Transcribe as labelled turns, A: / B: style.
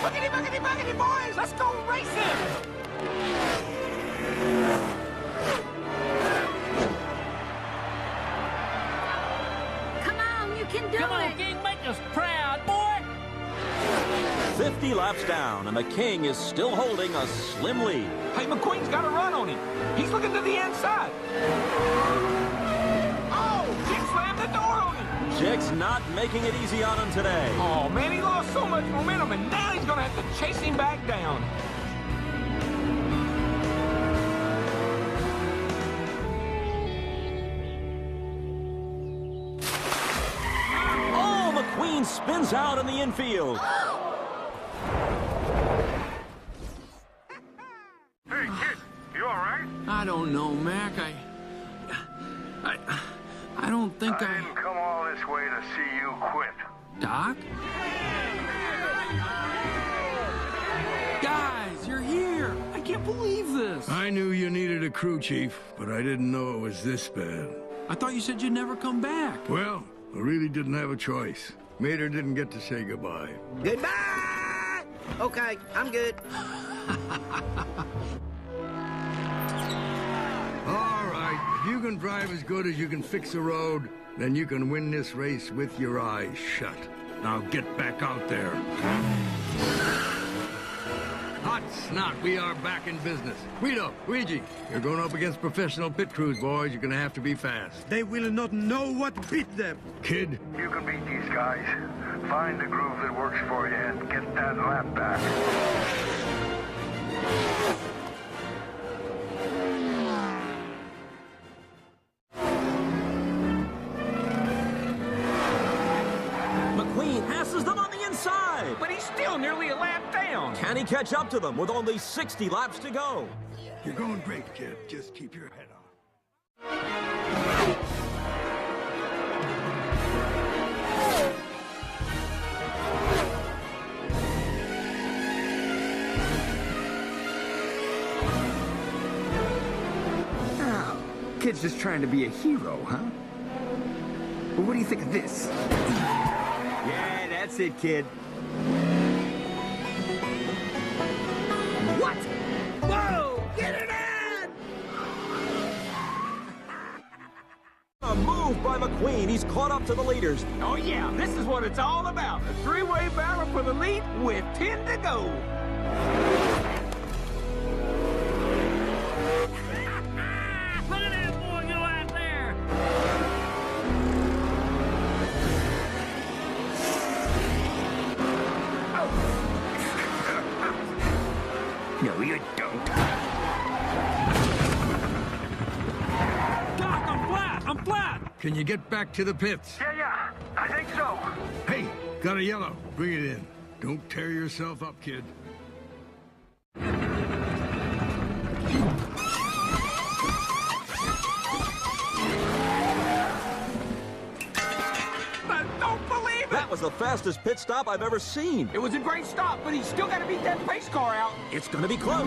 A: Boogity, boogity, boogity, boys! Let's go racing!
B: Come on, you can do it!
C: Come on, King, make us proud, boy!
D: 50 laps down, and the King is still holding a slim lead.
A: Hey, McQueen's got a run on him. He's looking to the inside. Oh, Jig slammed the door on him.
D: Jig's not making it easy on him today.
A: Oh, man, he lost so much momentum, and now he's going to have to chase him back down.
D: Oh, McQueen spins out in the infield.
E: Hey, kid, you all right?
F: I don't know, Mac. I don't think
E: I didn't come all this way to see you quit.
F: Doc? Guys, you're here! I can't believe this!
G: I knew you needed a crew chief, but I didn't know it was this bad.
F: I thought you said you'd never come back.
G: Well, I really didn't have a choice. Mater didn't get to say goodbye.
H: Goodbye! Okay, I'm good.
G: All right, if you can drive as good as you can fix a road, then you can win this race with your eyes shut. Now get back out there. Hot snot, we are back in business. Guido, Luigi, you're going up against professional pit crews, boys. You're gonna have to be fast.
I: They will not know what beat them.
G: Kid,
E: You can beat these guys. Find the groove that works for you and get that lap back.
D: McQueen passes them on the inside.
A: But he's still nearly a lap down.
D: Can he catch up to them with only 60 laps to go?
G: you're going great, kid. Just keep your head on.
I: Oh, kid's just trying to be a hero, huh? Well, what do you think of this? Yeah, that's it, kid. What? Whoa! Get it in!
D: A move by McQueen. He's caught up to the leaders.
A: Oh, yeah, this is what it's all about. A three-way battle for the lead with 10 to go.
C: Look at that boy go out there!
I: No, you don't.
F: Doc, I'm flat! I'm flat!
G: Can you get back to the pits?
E: Yeah, I think so.
G: Hey, got a yellow. Bring it in. Don't tear yourself up, kid.
A: I don't believe it.
D: That was the fastest pit stop I've ever seen.
A: It was a great stop, but he's still got to beat that pace car out.
D: It's going to be close.